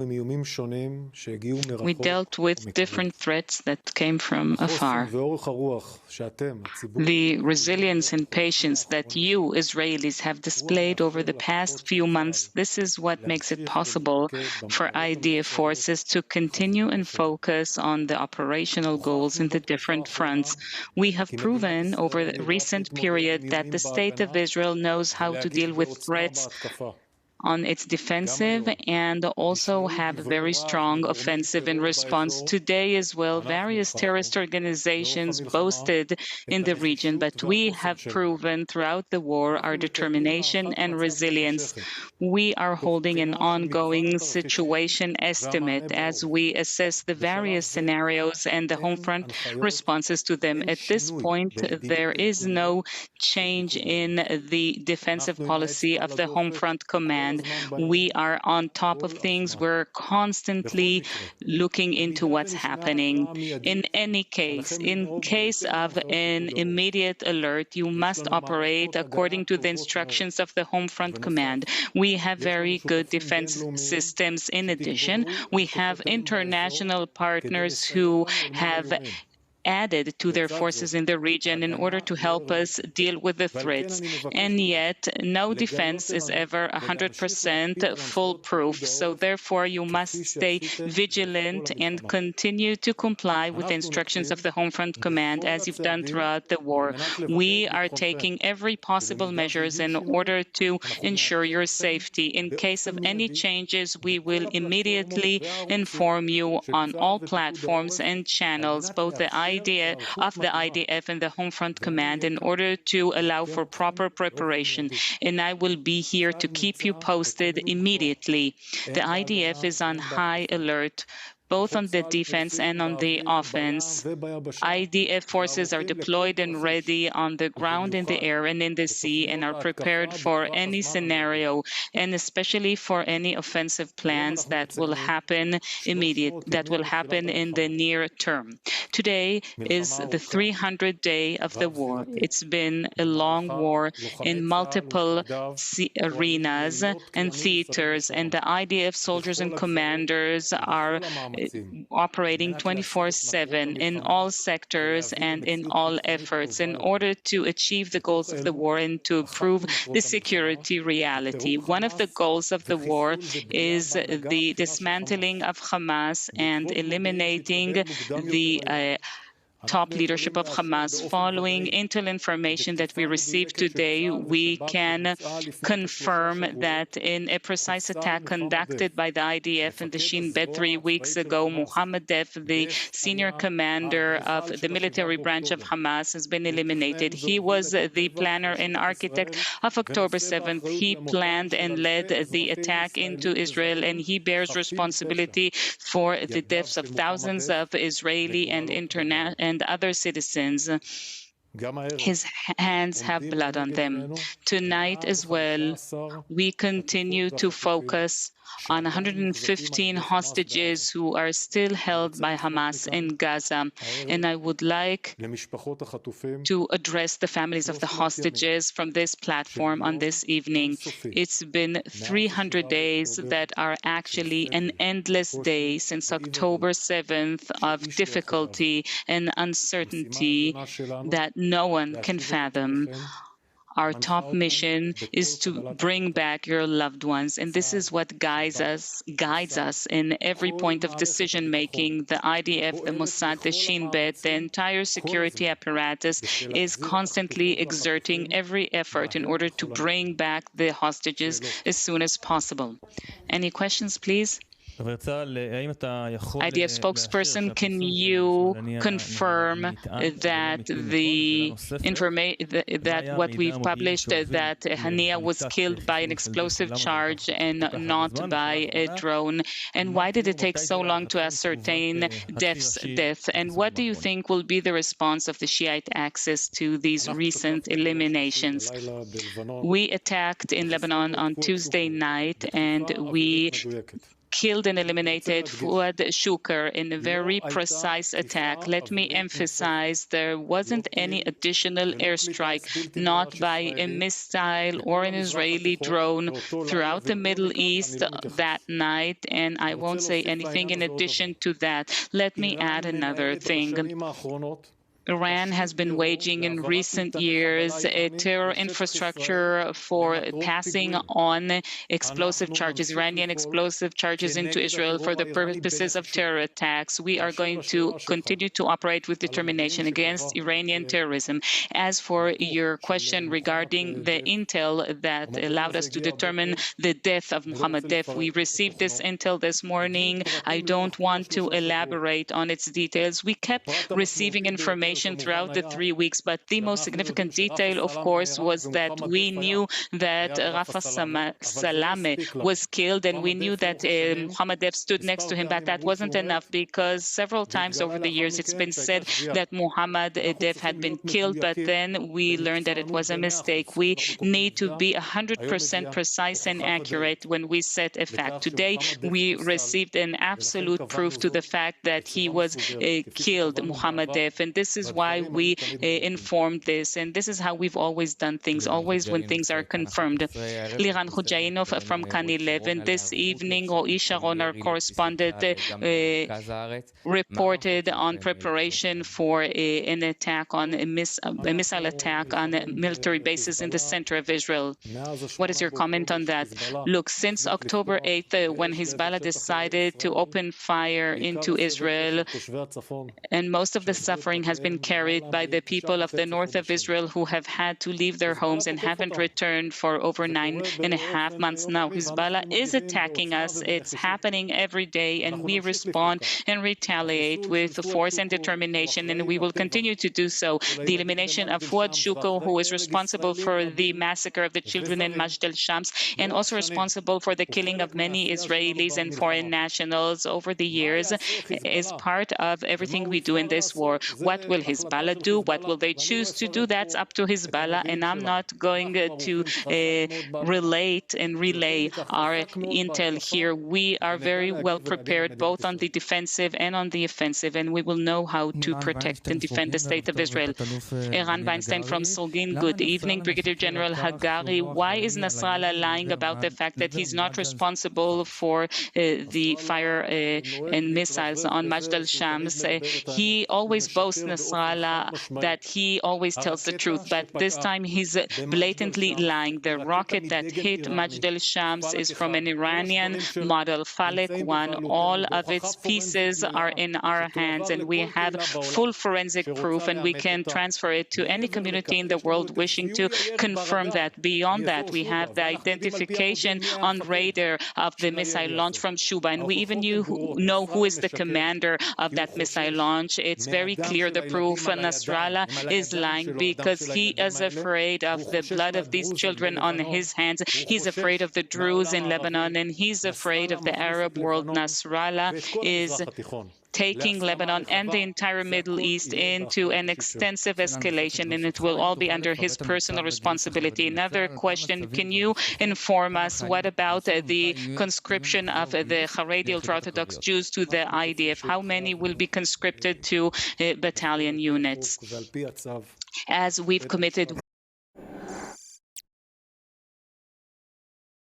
We dealt with different threats that came from afar. The resilience and patience that you, Israelis, have displayed over the past few months, this is what makes it possible for IDF forces to continue and focus on the operational goals in the different fronts. We have proven over the recent period that the State of Israel knows how to deal with threats on its defensive and also have a very strong offensive in response. Today as well, various terrorist organizations boasted in the region, but we have proven throughout the war our determination and resilience. We are holding an ongoing situation estimate as we assess the various scenarios and the home front responses to them. At this point, there is no change in the defensive policy of the home front command. We are on top of things. We're constantly looking into what's happening. In any case, in case of an immediate alert, you must operate according to the instructions of the home front command. We have very good defense systems. In addition, we have international partners who have added to their forces in the region in order to help us deal with the threats. And yet, no defense is ever 100% foolproof. So therefore, you must stay vigilant and continue to comply with the instructions of the Home Front Command as you've done throughout the war. We are taking every possible measures in order to ensure your safety. In case of any changes, we will immediately inform you on all platforms and channels, both the IDF and the Home Front Command, in order to allow for proper preparation. And I will be here to keep you posted immediately. The IDF is on high alert, both on the defense and on the offense. IDF forces are deployed and ready on the ground, in the air, and in the sea, and are prepared for any scenario, and especially for any offensive plans that will happen in the near term. Today is the 300th day of the war. It's been a long war in multiple arenas and theaters, and the IDF soldiers and commanders are operating 24/7 in all sectors and in all efforts in order to achieve the goals of the war and to improve the security reality. One of the goals of the war is the dismantling of Hamas and eliminating the top leadership of Hamas. Following intel information that we received today, we can confirm that in a precise attack conducted by the IDF in the Shin Bet 3 weeks ago, Mohammed Deif, the senior commander of the military branch of Hamas, has been eliminated. He was the planner and architect of October 7th. He planned and led the attack into Israel, and he bears responsibility for the deaths of thousands of Israeli and other citizens. His hands have blood on them. Tonight as well, we continue to focus on 115 hostages who are still held by Hamas in Gaza. And I would like to address the families of the hostages from this platform on this evening. It's been 300 days that are actually an endless day since October 7th of difficulty and uncertainty that no one can fathom. Our top mission is to bring back your loved ones, and this is what guides us in every point of decision-making. The IDF, the Mossad, the Shin Bet, the entire security apparatus is constantly exerting every effort in order to bring back the hostages as soon as possible. Any questions, please? IDF spokesperson, can you confirm that that what we've published, that Hania was killed by an explosive charge and not by a drone? And why did it take so long to ascertain Deif's death? And what do you think will be the response of the Shiite axis to these recent eliminations? We attacked in Lebanon on Tuesday night, and we killed and eliminated Fuad Shukr in a very precise attack. Let me emphasize there wasn't any additional airstrike, not by a missile or an Israeli drone throughout the Middle East that night, and I won't say anything in addition to that. Let me add another thing. Iran has been waging in recent years a terror infrastructure for passing on explosive charges, Iranian explosive charges into Israel for the purposes of terror attacks. We are going to continue to operate with determination against Iranian terrorism. As for your question regarding the intel that allowed us to determine the death of Mohammed Deif, we received this intel this morning. I don't want to elaborate on its details. We kept receiving information throughout the 3 weeks, but the most significant detail, of course, was that we knew that Rafa Salameh was killed, and we knew that Mohammed Deif stood next to him, but that wasn't enough because several times over the years it's been said that Mohammed Deif had been killed, but then we learned that it was a mistake. We need to be 100% precise and accurate when we set a fact. Today, we received an absolute proof to the fact that he was killed, Mohammed Deif, and this is why we informed this, and this is how we've always done things, always when things are confirmed. Liran Hujainov from Kan 11. This evening, Ro'i Sharon, our correspondent, reported on preparation for an attack on a missile attack on military bases in the center of Israel. What is your comment on that? Look, since October 8th, when Hezbollah decided to open fire into Israel, and most of the suffering has been carried by the people of the north of Israel who have had to leave their homes and haven't returned for over 9.5 months now. Hezbollah is attacking us. It's happening every day, and we respond and retaliate with force and determination, and we will continue to do so. The elimination of Fuad Shukr, who is responsible for the massacre of the children in Majd al-Shams, and also responsible for the killing of many Israelis and foreign nationals over the years, is part of everything we do in this war. What will Hezbollah do? What will they choose to do? That's up to Hezbollah, and I'm not going to relate and relay our intel here. We are very well prepared both on the defensive and on the offensive, and we will know how to protect and defend the state of Israel. Eran Weinstein from Sogin. Good evening, Brigadier General Hagari. Why is Nasrallah lying about the fact that he's not responsible for the fire and missiles on Majd al-Shams? He always boasts, Nasrallah, that he always tells the truth, but this time he's blatantly lying. The rocket that hit Majd al-Shams is from an Iranian model, Falek 1. All of its pieces are in our hands, and we have full forensic proof, and we can transfer it to any community in the world wishing to confirm that. Beyond that, we have the identification on radar of the missile launch from Shuba, and we even know who is the commander of that missile launch. It's very clear the proof. Nasrallah is lying because he is afraid of the blood of these children on his hands. He's afraid of the Druze in Lebanon, and he's afraid of the Arab world. Nasrallah is taking Lebanon and the entire Middle East into an extensive escalation, and it will all be under his personal responsibility. Another question, can you inform us what about the conscription of the Haredi ultra-Orthodox Jews to the IDF? How many will be conscripted to battalion units? As we've committed,